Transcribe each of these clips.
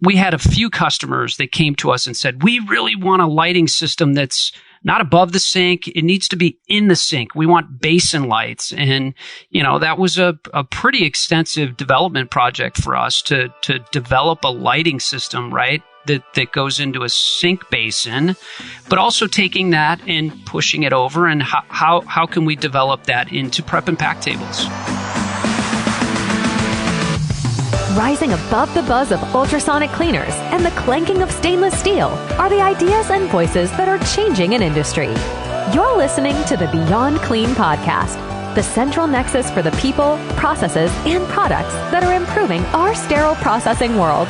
we had a few customers that came to us and said, we really want a lighting system that's not above the sink. It needs to be in the sink. We want basin lights. And, that was a pretty extensive development project for us to develop a lighting system, right? That goes into a sink basin, but also taking that and pushing it over, and how can we develop that into prep and pack tables? Rising above the buzz of ultrasonic cleaners and the clanking of stainless steel are the ideas and voices that are changing an industry. You're listening to the Beyond Clean podcast, the central nexus for the people, processes, and products that are improving our sterile processing world.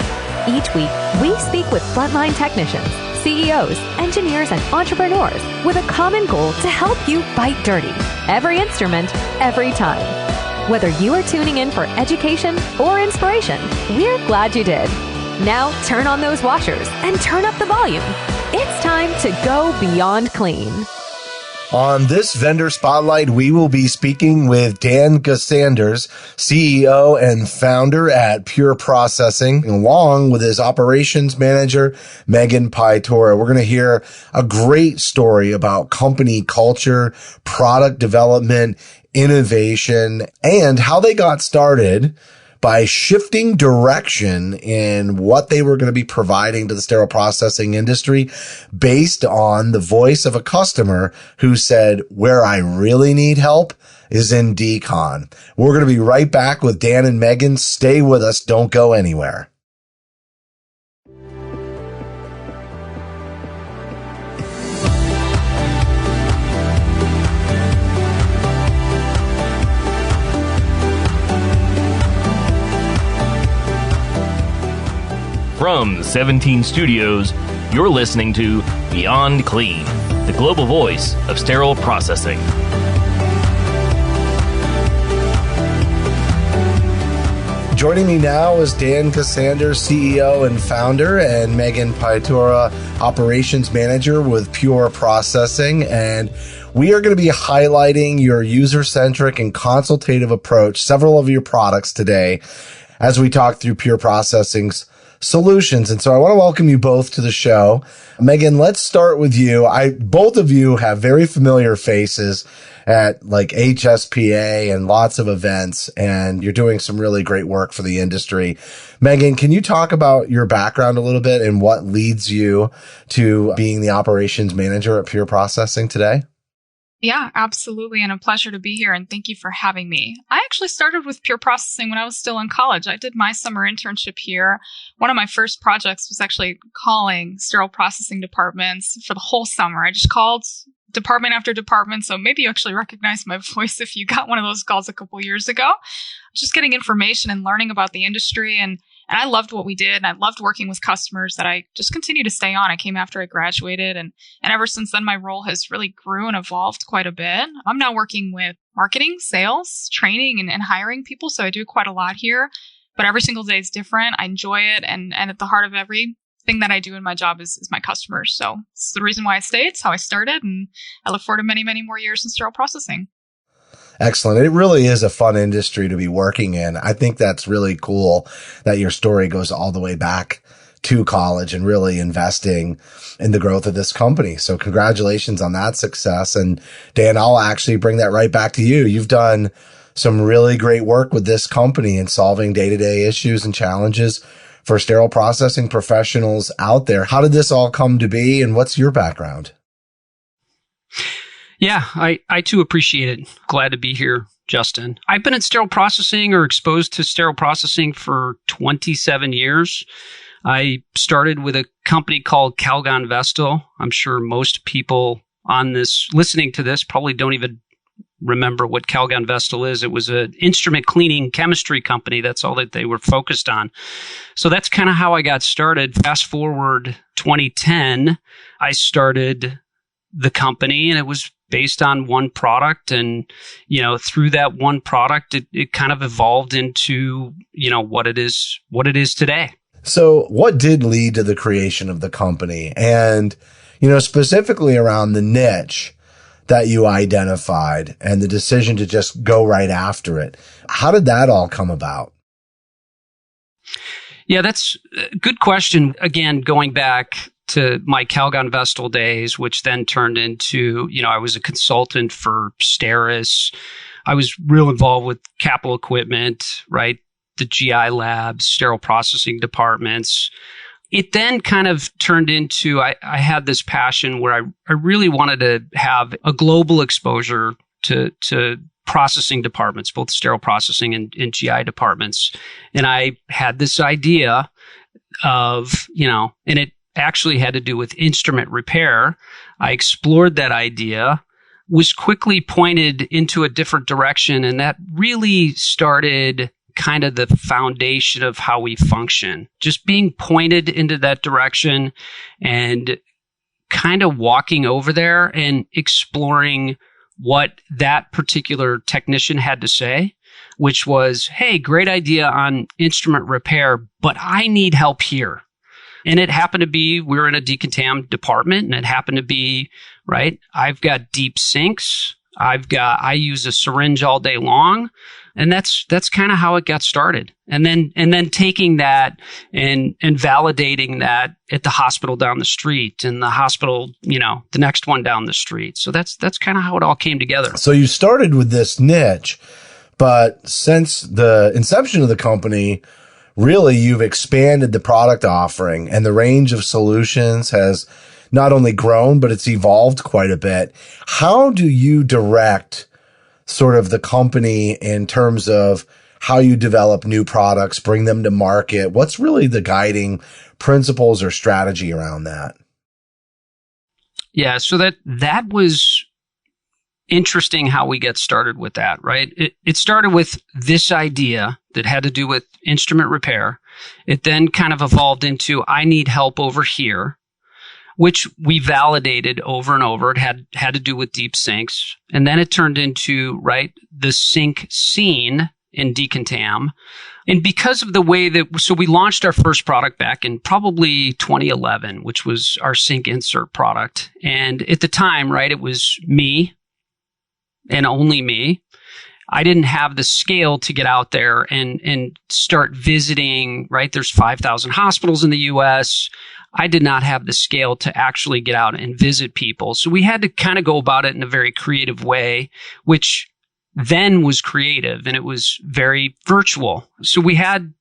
Each week, we speak with frontline technicians, CEOs, engineers, and entrepreneurs with a common goal to help you fight dirty. Every instrument, every time. Whether you are tuning in for education or inspiration, we're glad you did. Now turn on those washers and turn up the volume. It's time to go beyond clean. On this vendor spotlight, we will be speaking with Dan Gusanders, CEO and founder at Pure Processing, along with his operations manager, Megan Pietura. We're going to hear a great story about company culture, product development, innovation, and how they got started by shifting direction in what they were going to be providing to the sterile processing industry based on the voice of a customer who said, where I really need help is in decon. We're going to be right back with Dan and Megan. Stay with us. Don't go anywhere. From 17 studios, you're listening to Beyond Clean, the global voice of sterile processing. Joining me now is Dan Gusanders, CEO and founder, and Megan Pietura, operations manager with Pure Processing. And we are going to be highlighting your user-centric and consultative approach, several of your products today, as we talk through Pure Processing's solutions. And so I want to welcome you both to the show. Megan, let's start with you. Both of you have very familiar faces at like HSPA and lots of events, and you're doing some really great work for the industry. Megan, can you talk about your background a little bit and what leads you to being the operations manager at Pure Processing today? Yeah, absolutely. And a pleasure to be here. And thank you for having me. I actually started with Pure Processing when I was still in college. I did my summer internship here. One of my first projects was actually calling sterile processing departments for the whole summer. I just called department after department. So maybe you actually recognize my voice if you got one of those calls a couple years ago. Just getting information and learning about the industry. And I loved what we did, and I loved working with customers that I just continue to stay on. I came after I graduated, and ever since then, my role has really grew and evolved quite a bit. I'm now working with marketing, sales, training, and hiring people, so I do quite a lot here. But every single day is different. I enjoy it, and at the heart of everything that I do in my job is my customers. So it's the reason why I stay. It's how I started, and I look forward to many, many more years in sterile processing. Excellent. It really is a fun industry to be working in. I think that's really cool that your story goes all the way back to college and really investing in the growth of this company. So congratulations on that success. And Dan, I'll actually bring that right back to you. You've done some really great work with this company in solving day-to-day issues and challenges for sterile processing professionals out there. How did this all come to be, and what's your background? Yeah, I too appreciate it. Glad to be here, Justin. I've been at sterile processing or exposed to sterile processing for 27 years. I started with a company called Calgon Vestal. I'm sure most people on this, listening to this, probably don't even remember what Calgon Vestal is. It was an instrument cleaning chemistry company. That's all that they were focused on. So that's kind of how I got started. Fast forward 2010, I started the company, and it was based on one product. And, through that one product, it kind of evolved into, what it is today. So what did lead to the creation of the company? And, specifically around the niche that you identified and the decision to just go right after it. How did that all come about? Yeah, that's a good question. Again, going back to my Calgon Vestal days, which then turned into, I was a consultant for Steris. I was real involved with capital equipment, right? The GI labs, sterile processing departments. It then kind of turned into, I had this passion where I really wanted to have a global exposure to processing departments, both sterile processing and GI departments. And I had this idea of, and it actually had to do with instrument repair. I explored that idea, was quickly pointed into a different direction, and that really started kind of the foundation of how we function. Just being pointed into that direction and kind of walking over there and exploring what that particular technician had to say, which was, hey, great idea on instrument repair, but I need help here. And it happened to be, we're in a decontam department, and it happened to be, right, I've got deep sinks. I use a syringe all day long. And that's kind of how it got started. And then taking that and validating that at the hospital down the street, and the hospital, the next one down the street. So that's kind of how it all came together. So you started with this niche, but since the inception of the company, really you've expanded the product offering, and the range of solutions has not only grown, but it's evolved quite a bit. How do you direct sort of the company in terms of how you develop new products, bring them to market? What's really the guiding principles or strategy around that? Yeah, so that was interesting how we get started with that, right? It started with this idea that had to do with instrument repair. It then kind of evolved into, I need help over here, which we validated over and over. It had to do with deep sinks. And then it turned into, right, the sink scene in decontam. And because of the way so we launched our first product back in probably 2011, which was our sink insert product. And at the time, right, it was me and only me. I didn't have the scale to get out there and start visiting, right? There's 5,000 hospitals in the US. I did not have the scale to actually get out and visit people. So we had to kind of go about it in a very creative way, which then was creative, and it was very virtual. So we had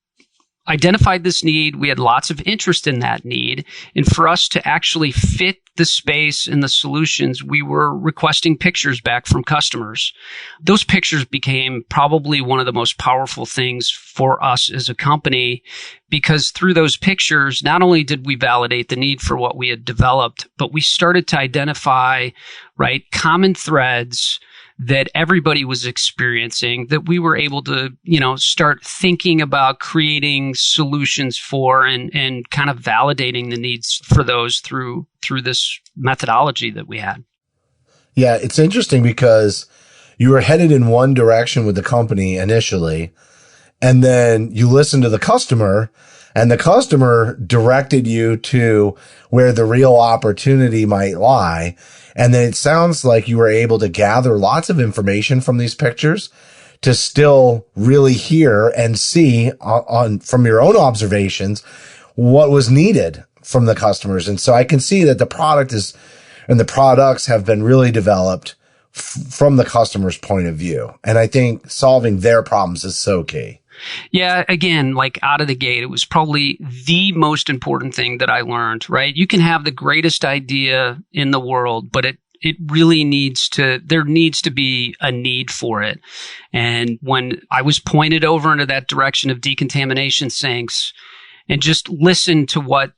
identified this need. We had lots of interest in that need. And for us to actually fit the space and the solutions, we were requesting pictures back from customers. Those pictures became probably one of the most powerful things for us as a company, because through those pictures, not only did we validate the need for what we had developed, but we started to identify, right, common threads that everybody was experiencing, that we were able to, start thinking about creating solutions for and kind of validating the needs for those through this methodology that we had. Yeah, it's interesting because you were headed in one direction with the company initially, and then you listened to the customer, and the customer directed you to where the real opportunity might lie. And then it sounds like you were able to gather lots of information from these pictures to still really hear and see from your own observations what was needed from the customers. And so I can see that the product and the products have been really developed from the customer's point of view. And I think solving their problems is so key. Yeah, again, like out of the gate, it was probably the most important thing that I learned, right? You can have the greatest idea in the world, but it really there needs to be a need for it. And when I was pointed over into that direction of decontamination sinks and just listened to what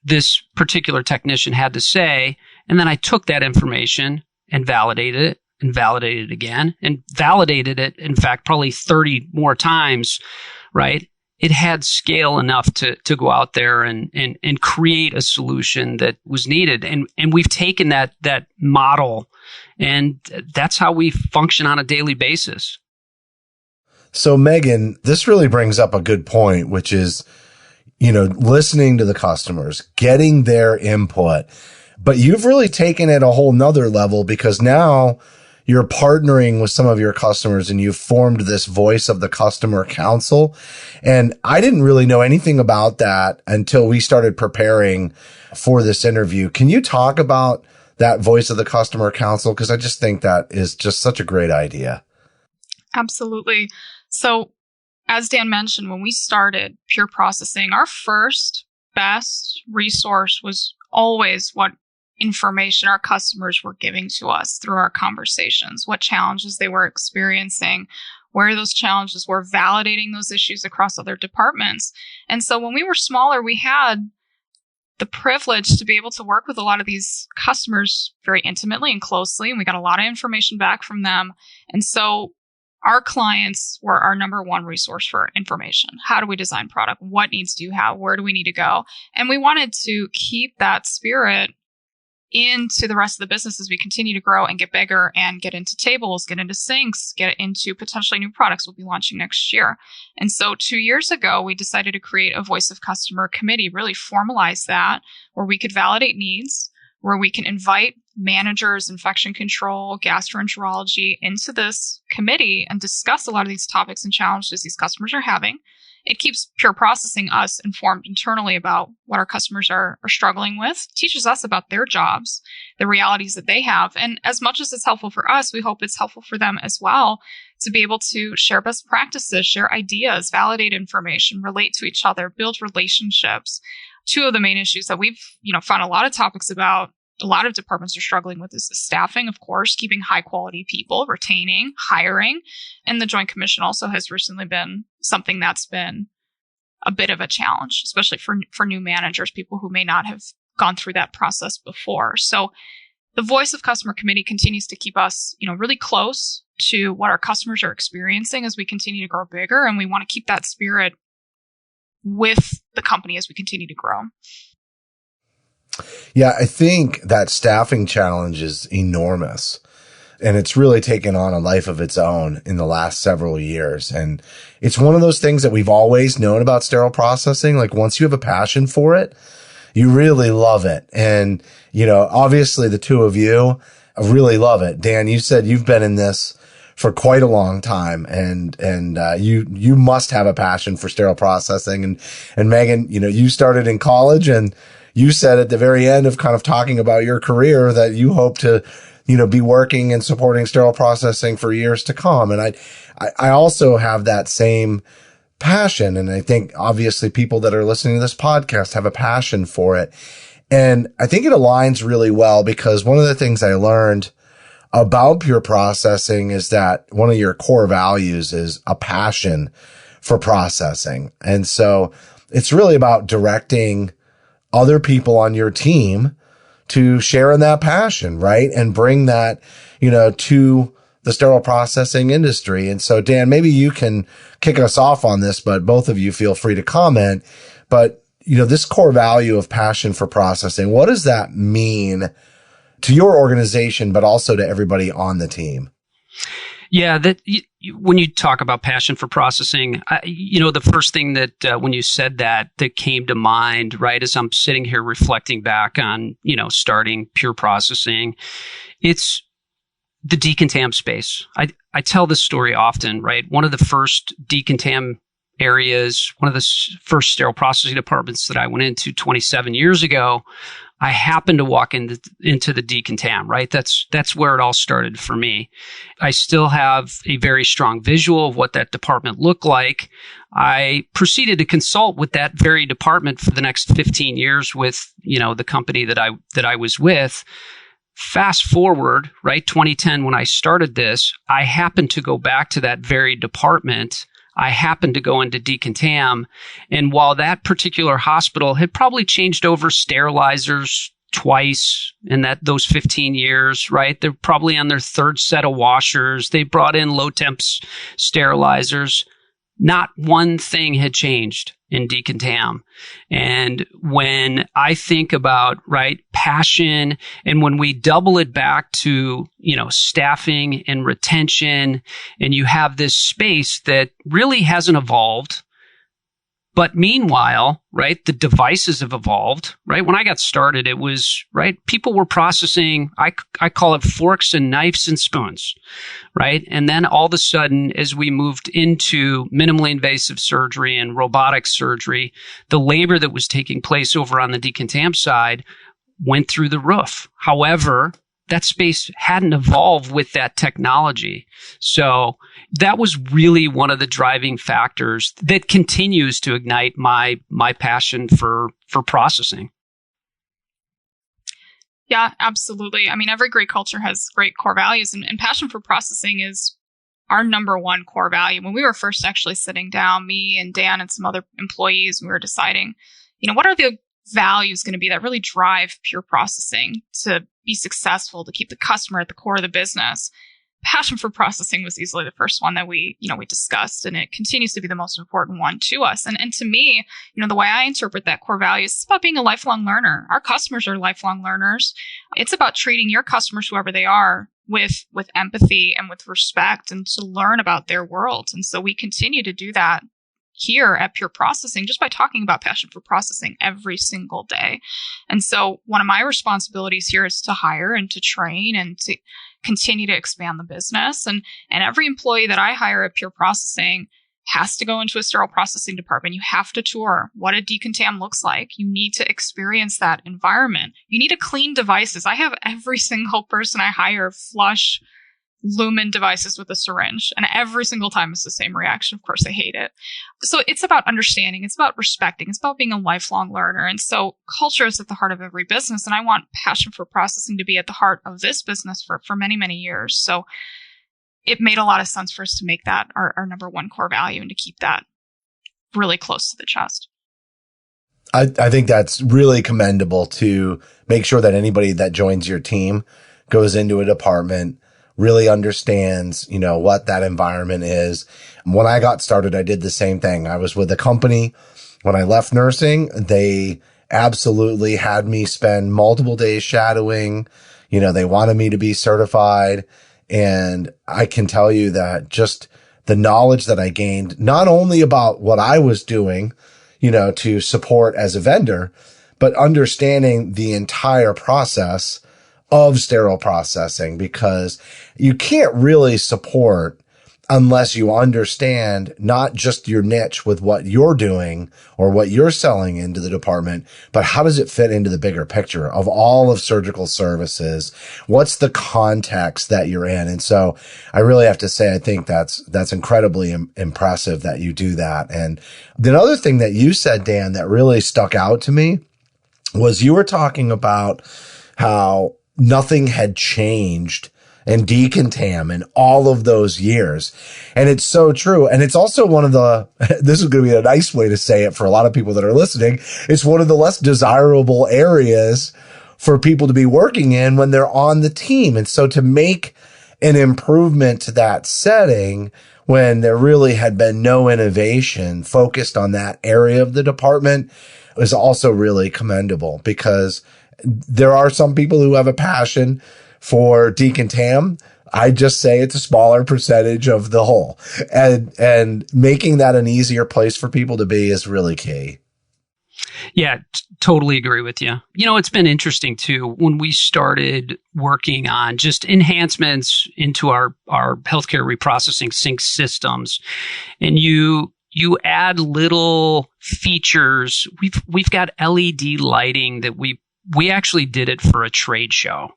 this particular technician had to say, and then I took that information and validated it, and validated it again, and validated it, in fact, probably 30 more times, right? It had scale enough to go out there and create a solution that was needed. And we've taken that model, and that's how we function on a daily basis. So Megan, this really brings up a good point, which is, listening to the customers, getting their input. But you've really taken it a whole nother level, because now you're partnering with some of your customers and you've formed this voice of the customer council. And I didn't really know anything about that until we started preparing for this interview. Can you talk about that voice of the customer council? Because I just think that is just such a great idea. Absolutely. So as Dan mentioned, when we started Pure Processing, our first best resource was always what information our customers were giving to us through our conversations, what challenges they were experiencing, where those challenges were, validating those issues across other departments. And so when we were smaller, we had the privilege to be able to work with a lot of these customers very intimately and closely, and we got a lot of information back from them. And so our clients were our number one resource for information. How do we design product? What needs do you have? Where do we need to go? And we wanted to keep that spirit into the rest of the business as we continue to grow and get bigger and get into tables, get into sinks, get into potentially new products we'll be launching next year. And so 2 years ago, we decided to create a voice of customer committee, really formalize that, where we could validate needs, where we can invite managers, infection control, gastroenterology into this committee and discuss a lot of these topics and challenges these customers are having. It keeps Pure Processing us informed internally about what our customers are struggling with, teaches us about their jobs, the realities that they have. And as much as it's helpful for us, we hope it's helpful for them as well to be able to share best practices, share ideas, validate information, relate to each other, build relationships. Two of the main issues that we've, found a lot of topics about, a lot of departments are struggling with is the staffing, of course, keeping high quality people, retaining, hiring. And the Joint Commission also has recently been something that's been a bit of a challenge, especially for new managers, people who may not have gone through that process before. So the Voice of Customer Committee continues to keep us, really close to what our customers are experiencing as we continue to grow bigger. And we want to keep that spirit with the company as we continue to grow. Yeah, I think that staffing challenge is enormous, and it's really taken on a life of its own in the last several years. And it's one of those things that we've always known about sterile processing. Like, once you have a passion for it, you really love it. And, obviously the two of you really love it. Dan, you said you've been in this for quite a long time, and you must have a passion for sterile processing. And Megan, you started in college, and you said at the very end of kind of talking about your career that you hope to, be working and supporting sterile processing for years to come. And I also have that same passion. And I think obviously people that are listening to this podcast have a passion for it. And I think it aligns really well, because one of the things I learned about Pure Processing is that one of your core values is a passion for processing. And so it's really about directing other people on your team to share in that passion, right? And bring that, to the sterile processing industry. And so, Dan, maybe you can kick us off on this, but both of you feel free to comment. But, this core value of passion for processing, what does that mean to your organization, but also to everybody on the team? Yeah, when you talk about passion for processing, the first thing that when you said that came to mind, right, as I'm sitting here reflecting back on, starting Pure Processing, it's the decontam space. I tell this story often, right? One of the first decontam areas, one of the first sterile processing departments that I went into 27 years ago, I happened to walk into the decontam, right? That's where it all started for me. I still have a very strong visual of what that department looked like. I proceeded to consult with that very department for the next 15 years with, the company that I was with. Fast forward, right, 2010, when I started this, I happened to go back to that very department. I happened to go into decontam. And while that particular hospital had probably changed over sterilizers twice in those 15 years, right? They're probably on their third set of washers. They brought in low temps sterilizers. Not one thing had changed in decontam. And when I think about, right, passion, and when we double it back to, staffing and retention, and you have this space that really hasn't evolved, But meanwhile, right, the devices have evolved, right? When I got started, it was, right, people were processing, I call it forks and knives and spoons, right? And then all of a sudden, as we moved into minimally invasive surgery and robotic surgery, the labor that was taking place over on the decontam side went through the roof. However, that space hadn't evolved with that technology. So that was really one of the driving factors that continues to ignite my passion for processing. Yeah, absolutely. I mean, every great culture has great core values, and passion for processing is our number one core value. When we were first actually sitting down, me and Dan and some other employees, we were deciding, what are the values going to be that really drive Pure Processing to be successful, to keep the customer at the core of the business. Passion for processing was easily the first one that we discussed, and it continues to be the most important one to us. And to me, the way I interpret that core value is about being a lifelong learner. Our customers are lifelong learners. It's about treating your customers, whoever they are, with empathy and with respect, and to learn about their world. And so we continue to do that here at Pure Processing just by talking about passion for processing every single day. And so one of my responsibilities here is to hire and to train and to continue to expand the business. And every employee that I hire at Pure Processing has to go into a sterile processing department. You have to tour what a decontam looks like. You need to experience that environment. You need to clean devices. I have every single person I hire flush lumen devices with a syringe, and every single time it's the same reaction. Of course, they hate it. So it's about understanding. It's about respecting. It's about being a lifelong learner. And so culture is at the heart of every business. And I want passion for processing to be at the heart of this business for many, many years. So it made a lot of sense for us to make that our number one core value and to keep that really close to the chest. I think that's really commendable to make sure that anybody that joins your team goes into a department, really understands, what that environment is. When I got started, I did the same thing. I was with a company. When I left nursing, they absolutely had me spend multiple days shadowing. They wanted me to be certified. And I can tell you that just the knowledge that I gained, not only about what I was doing, to support as a vendor, but understanding the entire process of sterile processing, because you can't really support unless you understand not just your niche with what you're doing or what you're selling into the department, but how does it fit into the bigger picture of all of surgical services? What's the context that you're in? And so I really have to say, I think that's incredibly impressive that you do that. And the other thing that you said, Dan, that really stuck out to me was you were talking about how nothing had changed in decontam in all of those years. And it's so true. And it's also one of this is going to be a nice way to say it for a lot of people that are listening. It's one of the less desirable areas for people to be working in when they're on the team. And so to make an improvement to that setting when there really had been no innovation focused on that area of the department is also really commendable, because there are some people who have a passion for decontam. I just say it's a smaller percentage of the whole, and making that an easier place for people to be is really key. Yeah, totally agree with you. It's been interesting too, when we started working on just enhancements into our healthcare reprocessing sync systems, and you add little features. We've got LED lighting that we actually did it for a trade show.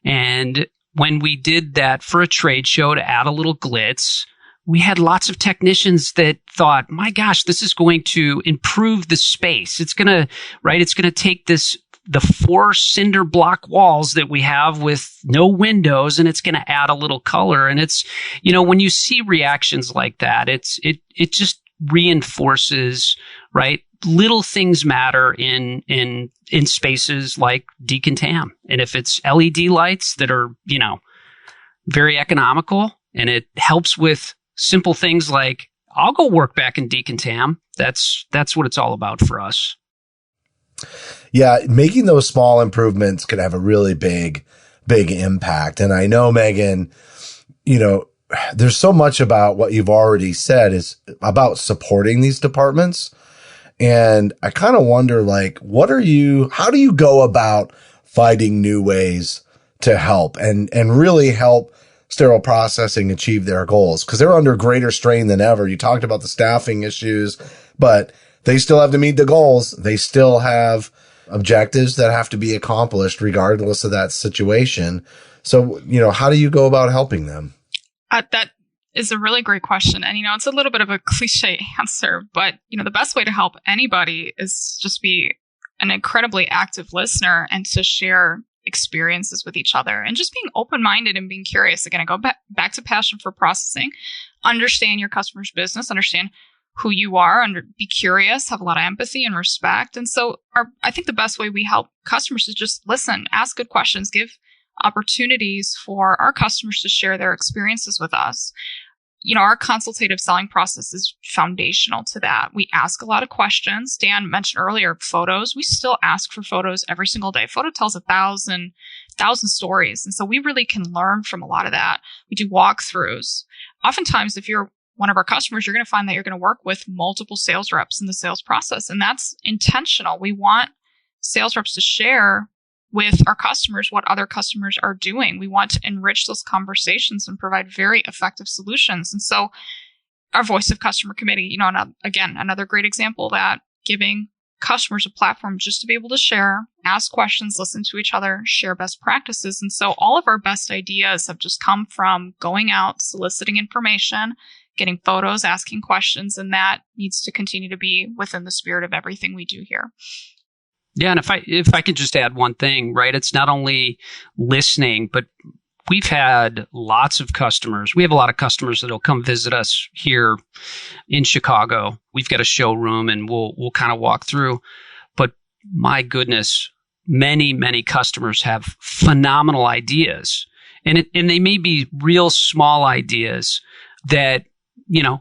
And when we did that for a trade show to add a little glitz, we had lots of technicians that thought, my gosh, this is going to improve the space. It's going to take the 4 cinder block walls that we have with no windows, and it's going to add a little color. And it's, when you see reactions like that, it just reinforces, right? Little things matter in spaces like decontam. And if it's LED lights that are, very economical, and it helps with simple things like, I'll go work back in decontam. That's what it's all about for us. Yeah. Making those small improvements could have a really big impact. And I know, Megan, there's so much about what you've already said is about supporting these departments. And I kind of wonder, like, how do you go about finding new ways to help and really help Sterile Processing achieve their goals? Because they're under greater strain than ever. You talked about the staffing issues, but they still have to meet the goals. They still have objectives that have to be accomplished regardless of that situation. So, how do you go about helping them? That is a really great question. And, it's a little bit of a cliche answer, but, the best way to help anybody is just be an incredibly active listener and to share experiences with each other and just being open-minded and being curious. Again, I go back to passion for processing, understand your customer's business, understand who you are, be curious, have a lot of empathy and respect. And so I think the best way we help customers is just listen, ask good questions, give opportunities for our customers to share their experiences with us. Our consultative selling process is foundational to that. We ask a lot of questions. Dan mentioned earlier photos. We still ask for photos every single day. Photo tells 1,000 stories. And so we really can learn from a lot of that. We do walkthroughs. Oftentimes, if you're one of our customers, you're going to find that you're going to work with multiple sales reps in the sales process. And that's intentional. We want sales reps to share with our customers what other customers are doing. We want to enrich those conversations and provide very effective solutions. And so our voice of customer committee, again, another great example of that, giving customers a platform just to be able to share, ask questions, listen to each other, share best practices. And so all of our best ideas have just come from going out, soliciting information, getting photos, asking questions, and that needs to continue to be within the spirit of everything we do here. Yeah, and if I could just add one thing, right? It's not only listening, but we've had lots of customers. We have a lot of customers that'll come visit us here in Chicago. We've got a showroom, and we'll kind of walk through. But my goodness, many customers have phenomenal ideas, and they may be real small ideas that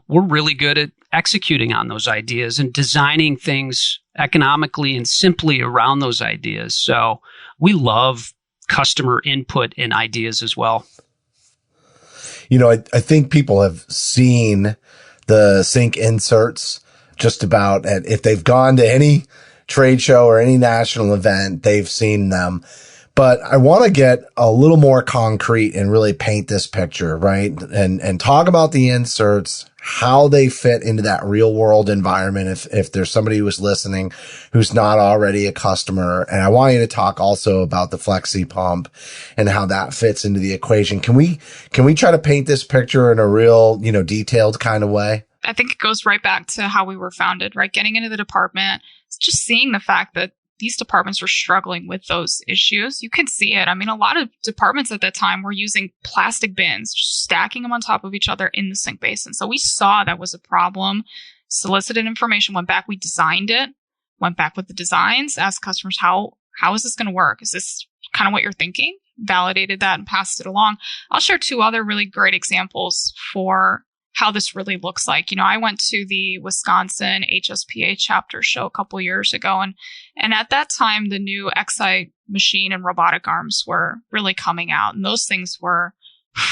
we're really good at executing on those ideas and designing things economically and simply around those ideas. So we love customer input and ideas as well. I think people have seen the sink inserts just about if they've gone to any trade show or any national event, they've seen them. But I want to get a little more concrete and really paint this picture, right? And talk about the inserts, how they fit into that real world environment. If there's somebody who's listening who's not already a customer. And I want you to talk also about the FlexiPump and how that fits into the equation. Can we try to paint this picture in a real, detailed kind of way? I think it goes right back to how we were founded, right? Getting into the department, just seeing the fact that these departments were struggling with those issues. You could see it. I mean, a lot of departments at that time were using plastic bins, just stacking them on top of each other in the sink basin. So we saw that was a problem, solicited information, went back, we designed it, went back with the designs, asked customers, how is this going to work? Is this kind of what you're thinking? Validated that and passed it along. I'll share two other really great examples for how this really looks like. I went to the Wisconsin HSPA chapter show a couple years ago, and at that time, the new XI machine and robotic arms were really coming out, and those things were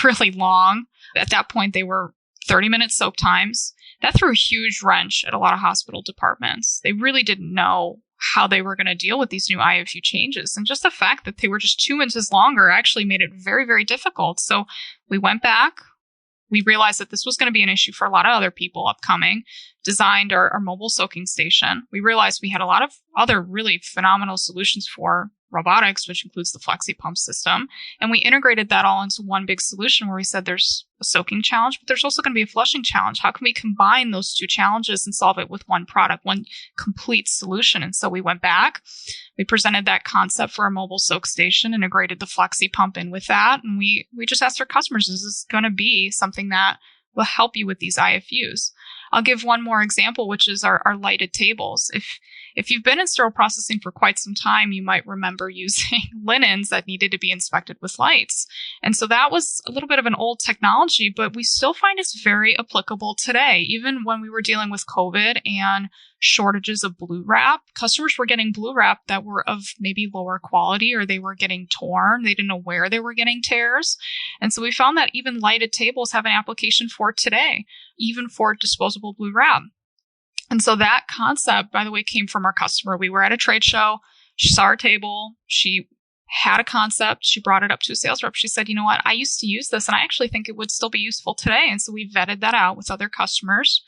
really long. At that point, they were 30-minute soak times. That threw a huge wrench at a lot of hospital departments. They really didn't know how they were going to deal with these new IFU changes. And just the fact that they were just 2 inches longer actually made it very, very difficult. So we went back. We realized that this was going to be an issue for a lot of other people upcoming, designed our mobile soaking station. We realized we had a lot of other really phenomenal solutions for robotics, which includes the FlexiPump system. And we integrated that all into one big solution where we said there's a soaking challenge, but there's also going to be a flushing challenge. How can we combine those two challenges and solve it with one product, one complete solution? And so we went back, we presented that concept for a mobile soak station, integrated the FlexiPump in with that. And we just asked our customers, is this going to be something that will help you with these IFUs? I'll give one more example, which is our lighted tables. If you've been in sterile processing for quite some time, you might remember using linens that needed to be inspected with lights. And so that was a little bit of an old technology, but we still find it's very applicable today. Even when we were dealing with COVID and shortages of blue wrap, customers were getting blue wrap that were of maybe lower quality, or they were getting torn. They didn't know where they were getting tears. And so we found that even lighted tables have an application for today, even for disposable blue wrap. And so that concept, by the way, came from our customer. We were at a trade show. She saw our table. She had a concept. She brought it up to a sales rep. She said, you know what? I used to use this and I actually think it would still be useful today. And so we vetted that out with other customers,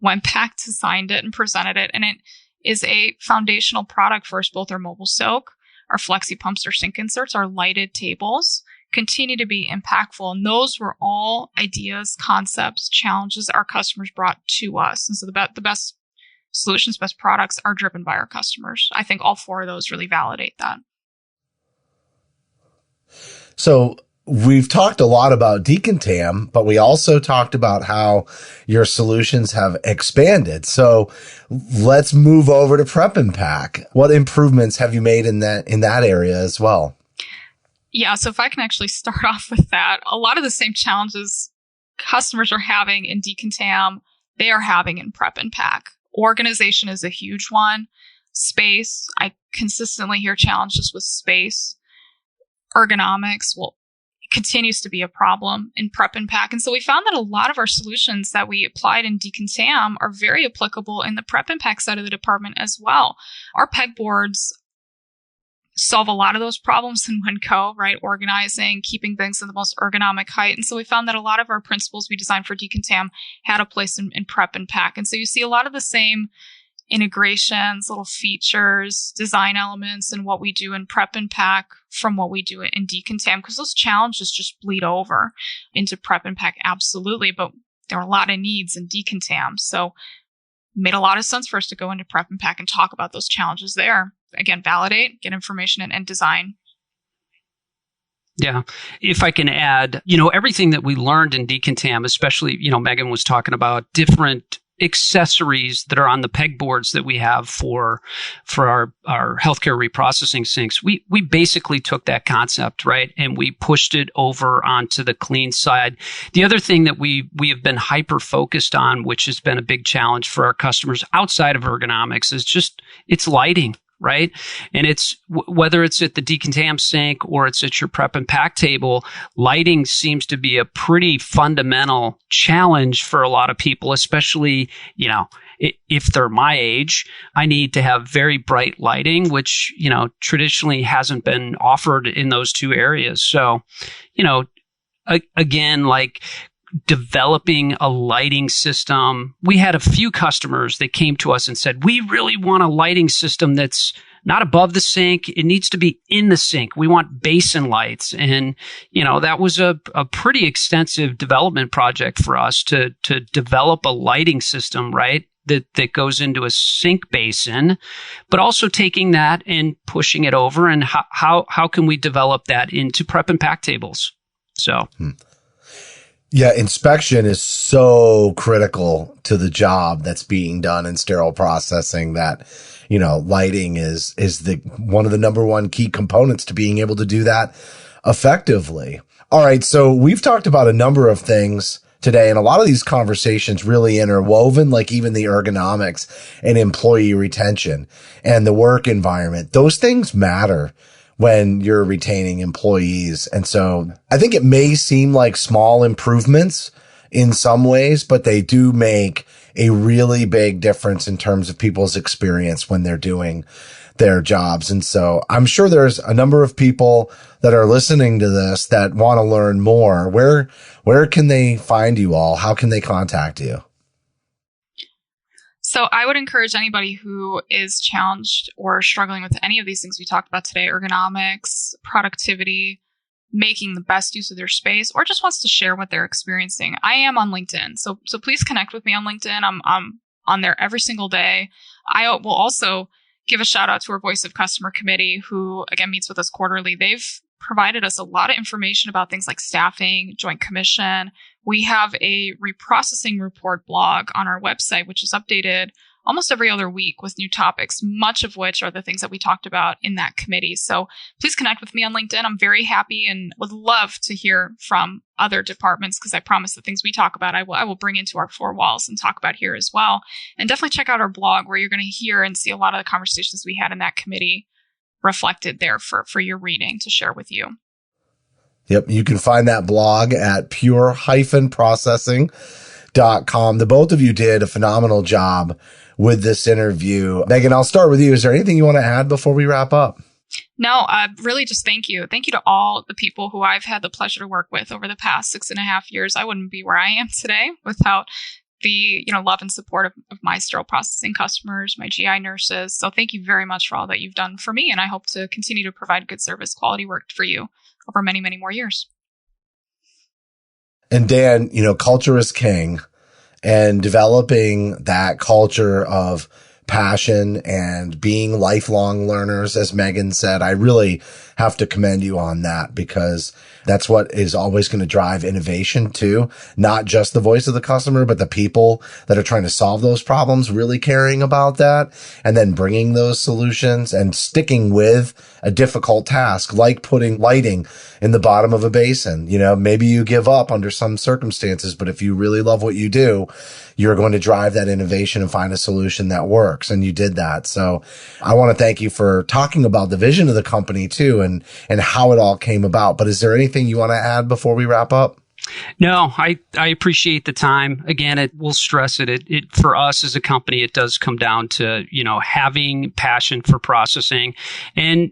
went back, designed it and presented it. And it is a foundational product for us. Both our mobile soak, our FlexiPumps, our sink inserts, our lighted tables continue to be impactful. And those were all ideas, concepts, challenges our customers brought to us. And so the best solutions, best products are driven by our customers. I think all four of those really validate that. So we've talked a lot about decontam, but we also talked about how your solutions have expanded. So let's move over to prep and pack. What improvements have you made in that area as well? Yeah, so if I can actually start off with that, a lot of the same challenges customers are having in decontam, they are having in prep and pack. Organization is a huge one. Space, I consistently hear challenges with space. Ergonomics continues to be a problem in prep and pack. And so we found that a lot of our solutions that we applied in decontam are very applicable in the prep and pack side of the department as well. Our pegboards solve a lot of those problems in one go, right? Organizing, keeping things in the most ergonomic height. And so we found that a lot of our principles we designed for decontam had a place in prep and pack. And so you see a lot of the same integrations, little features, design elements, and what we do in prep and pack from what we do in decontam, because those challenges just bleed over into prep and pack, absolutely. But there are a lot of needs in decontam. So it made a lot of sense for us to go into prep and pack and talk about those challenges there. Again, validate, get information and design. Yeah. If I can add, everything that we learned in decontam, especially, Megan was talking about different accessories that are on the pegboards that we have for our healthcare reprocessing sinks. We basically took that concept, right, and we pushed it over onto the clean side. The other thing that we have been hyper focused on, which has been a big challenge for our customers outside of ergonomics, is just it's lighting. Right. And it's whether it's at the decontam sink or it's at your prep and pack table, lighting seems to be a pretty fundamental challenge for a lot of people, especially, if they're my age. I need to have very bright lighting, which, traditionally hasn't been offered in those two areas. So, again, like developing a lighting system. We had a few customers that came to us and said, we really want a lighting system that's not above the sink. It needs to be in the sink. We want basin lights. And, that was a pretty extensive development project for us to develop a lighting system, right? That goes into a sink basin, but also taking that and pushing it over. And how can we develop that into prep and pack tables? So. Yeah, inspection is so critical to the job that's being done in sterile processing that, lighting is one of the number one key components to being able to do that effectively. All right. So we've talked about a number of things today, and a lot of these conversations really interwoven, like even the ergonomics and employee retention and the work environment. Those things matter when you're retaining employees. And so I think it may seem like small improvements in some ways, but they do make a really big difference in terms of people's experience when they're doing their jobs. And so I'm sure there's a number of people that are listening to this that want to learn more. Where can they find you all? How can they contact you? So I would encourage anybody who is challenged or struggling with any of these things we talked about today, ergonomics, productivity, making the best use of their space, or just wants to share what they're experiencing. I am on LinkedIn. So please connect with me on LinkedIn. I'm on there every single day. I will also give a shout out to our Voice of Customer Committee, who again meets with us quarterly. They've provided us a lot of information about things like staffing, Joint Commission. We have a reprocessing report blog on our website, which is updated almost every other week with new topics, much of which are the things that we talked about in that committee. So please connect with me on LinkedIn. I'm very happy and would love to hear from other departments, because I promise the things we talk about, I will bring into our four walls and talk about here as well. And definitely check out our blog, where you're going to hear and see a lot of the conversations we had in that committee reflected there for your reading to share with you. Yep. You can find that blog at pure-processing.com. The both of you did a phenomenal job with this interview. Megan, I'll start with you. Is there anything you want to add before we wrap up? No, really just thank you. Thank you to all the people who I've had the pleasure to work with over the past 6.5 years. I wouldn't be where I am today without the love and support of my sterile processing customers, my GI nurses. So thank you very much for all that you've done for me. And I hope to continue to provide good service, quality work for you over many, many more years. And Dan, culture is king, and developing that culture of passion and being lifelong learners, as Megan said, I really have to commend you on that, because that's what is always going to drive innovation too. Not just the voice of the customer, but the people that are trying to solve those problems, really caring about that, and then bringing those solutions and sticking with a difficult task, like putting lighting in the bottom of a basin. Maybe you give up under some circumstances, but if you really love what you do, you're going to drive that innovation and find a solution that works. And you did that. So I want to thank you for talking about the vision of the company too, and how it all came about. But is there anything you want to add before we wrap up? No, I appreciate the time. Again, we'll stress it. It for us as a company, it does come down to, having passion for processing. And,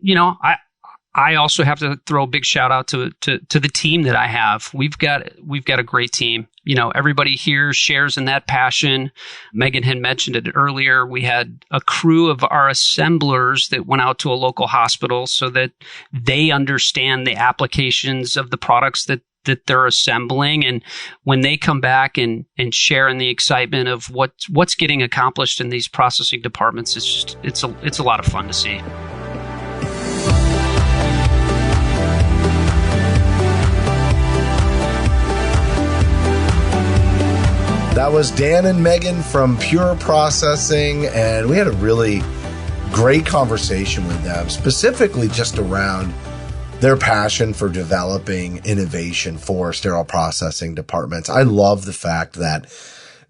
I also have to throw a big shout out to the team that I have. We've got a great team. Everybody here shares in that passion. Megan had mentioned it earlier. We had a crew of our assemblers that went out to a local hospital so that they understand the applications of the products that they're assembling. And when they come back and share in the excitement of what's getting accomplished in these processing departments, it's a lot of fun to see. That was Dan and Megan from Pure Processing, and we had a really great conversation with them, specifically just around their passion for developing innovation for sterile processing departments. I love the fact that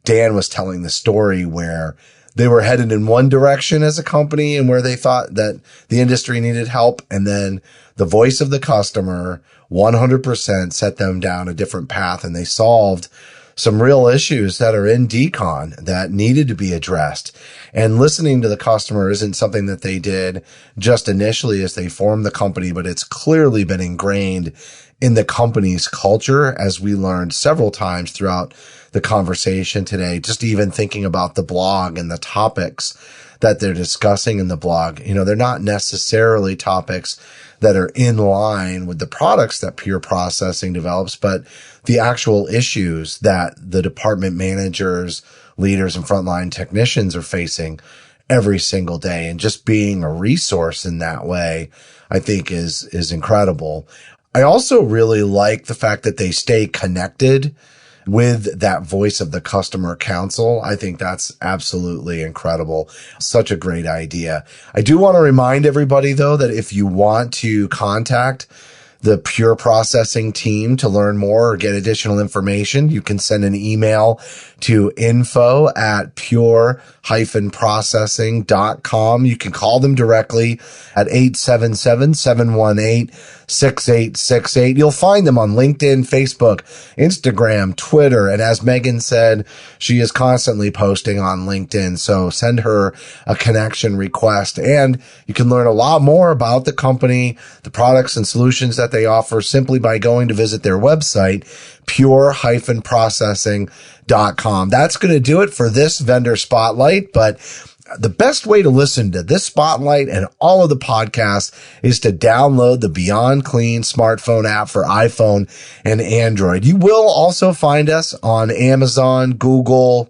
Dan was telling the story where they were headed in one direction as a company and where they thought that the industry needed help, and then the voice of the customer 100% set them down a different path, and they solved some real issues that are in decon that needed to be addressed. And listening to the customer isn't something that they did just initially as they formed the company, but it's clearly been ingrained in the company's culture, as we learned several times throughout the conversation today. Just even thinking about the blog and the topics that they're discussing in the blog, they're not necessarily topics that are in line with the products that Pure Processing develops, but the actual issues that the department managers, leaders, and frontline technicians are facing every single day. And just being a resource in that way, I think is incredible. I also really like the fact that they stay connected with that voice of the customer council. I think that's absolutely incredible. Such a great idea. I do want to remind everybody, though, that if you want to contact the Pure Processing team to learn more or get additional information, you can send an email to info@pure-processing.com. You can call them directly at 877-718-6868. You'll find them on LinkedIn, Facebook, Instagram, Twitter. And as Megan said, she is constantly posting on LinkedIn. So send her a connection request, and you can learn a lot more about the company, the products and solutions that they offer, simply by going to visit their website, pure-processing.com. That's going to do it for this vendor spotlight. But the best way to listen to this spotlight and all of the podcasts is to download the Beyond Clean smartphone app for iPhone and Android. You will also find us on Amazon, Google,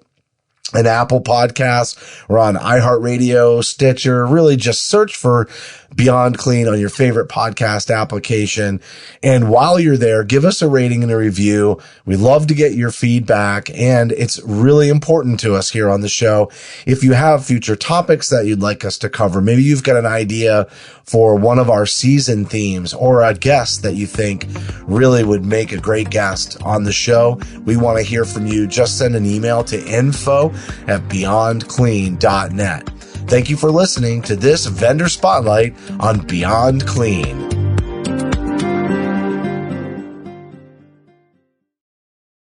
and Apple Podcasts. We're on iHeartRadio, Stitcher. Really just search for Beyond Clean on your favorite podcast application. And while you're there, give us a rating and a review. We love to get your feedback, and it's really important to us here on the show. If you have future topics that you'd like us to cover, maybe you've got an idea for one of our season themes or a guest that you think really would make a great guest on the show, we want to hear from you. Just send an email to info@beyondclean.net. Thank you for listening to this vendor spotlight on Beyond Clean.